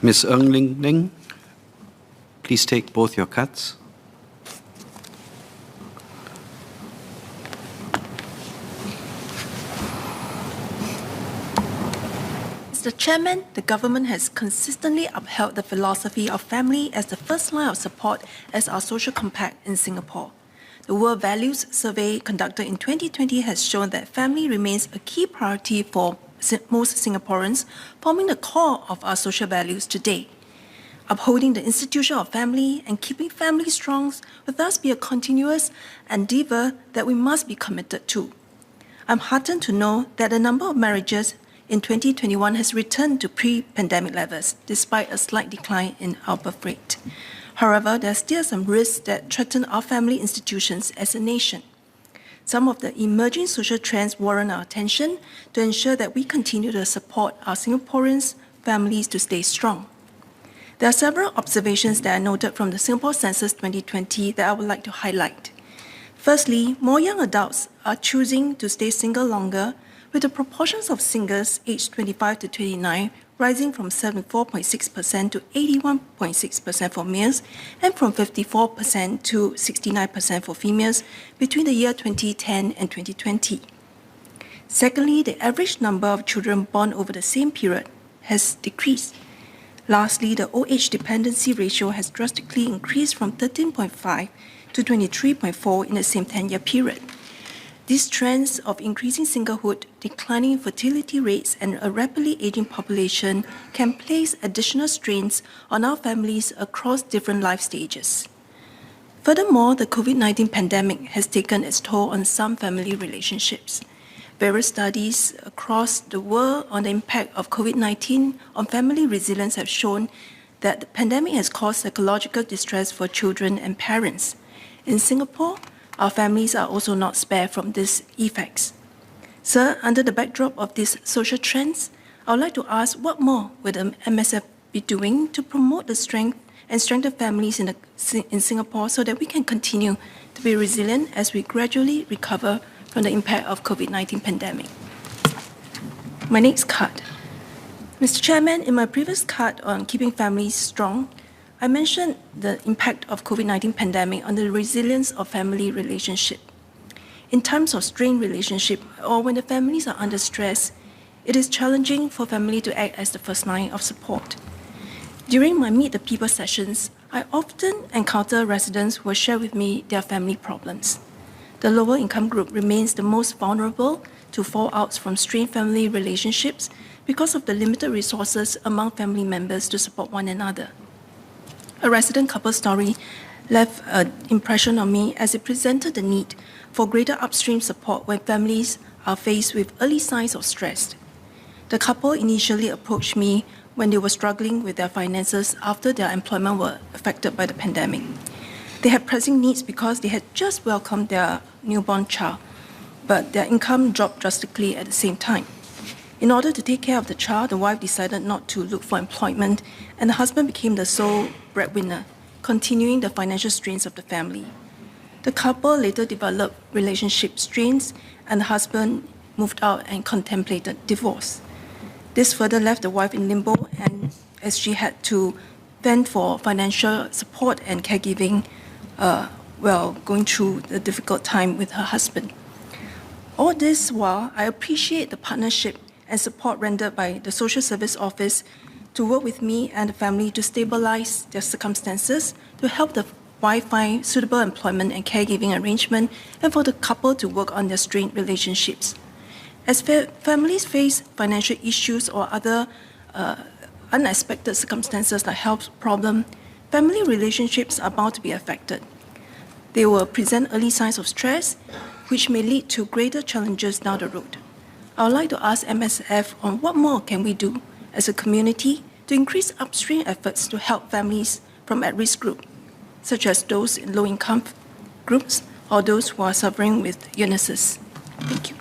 Ms. Ng Ling Ling, please take both your cards. Mr. Chairman, the government has consistently upheld the philosophy of family as the first line of support as our social compact in Singapore. The World Values Survey conducted in 2020 has shown that family remains a key priority for most Singaporeans, forming the core of our social values today. Upholding the institution of family and keeping family strong will thus be a continuous endeavour that we must be committed to. I'm heartened to know that the number of marriages in 2021 has returned to pre-pandemic levels, despite a slight decline in our birth rate. However, there are still some risks that threaten our family institutions as a nation. Some of the emerging social trends warrant our attention to ensure that we continue to support our Singaporeans' families to stay strong. There are several observations that are noted from the Singapore Census 2020 that I would like to highlight. Firstly, more young adults are choosing to stay single longer, with the proportions of singles aged 25 to 29 rising from 74.6% to 81.6% for males and from 54% to 69% for females between the year 2010 and 2020. Secondly, the average number of children born over the same period has decreased. Lastly, the old age dependency ratio has drastically increased from 13.5 to 23.4 in the same 10-year period. These trends of increasing singlehood, declining fertility rates, and a rapidly aging population can place additional strains on our families across different life stages. Furthermore, the COVID-19 pandemic has taken its toll on some family relationships. Various studies across the world on the impact of COVID-19 on family resilience have shown that the pandemic has caused psychological distress for children and parents. In Singapore, our families are also not spared from these effects. Sir, under the backdrop of these social trends, I would like to ask what more will the MSF be doing to promote the strength and strengthen families in Singapore so that we can continue to be resilient as we gradually recover from the impact of COVID-19 pandemic. My next card. Mr. Chairman, in my previous card on keeping families strong, I mentioned the impact of COVID-19 pandemic on the resilience of family relationship. In times of strained relationship or when the families are under stress, it is challenging for family to act as the first line of support. During my Meet the People sessions, I often encounter residents who will share with me their family problems. The lower income group remains the most vulnerable to fallouts from strained family relationships because of the limited resources among family members to support one another. A resident couple story left an impression on me as it presented the need for greater upstream support when families are faced with early signs of stress. The couple initially approached me when they were struggling with their finances after their employment were affected by the pandemic. They had pressing needs because they had just welcomed their newborn child, but their income dropped drastically at the same time. In order to take care of the child, the wife decided not to look for employment, and the husband became the sole breadwinner, continuing the financial strains of the family. The couple later developed relationship strains, and the husband moved out and contemplated divorce. This further left the wife in limbo, and as she had to fend for financial support and caregiving while going through the difficult time with her husband. All this while, I appreciate the partnership and support rendered by the Social Service Office to work with me and the family to stabilize their circumstances, to help the wife find suitable employment and caregiving arrangement, and for the couple to work on their strained relationships. As families face financial issues or other unexpected circumstances like health problems, family relationships are bound to be affected. They will present early signs of stress, which may lead to greater challenges down the road. I would like to ask MSF on what more can we do as a community to increase upstream efforts to help families from at-risk groups, such as those in low-income groups or those who are suffering with illnesses. Thank you.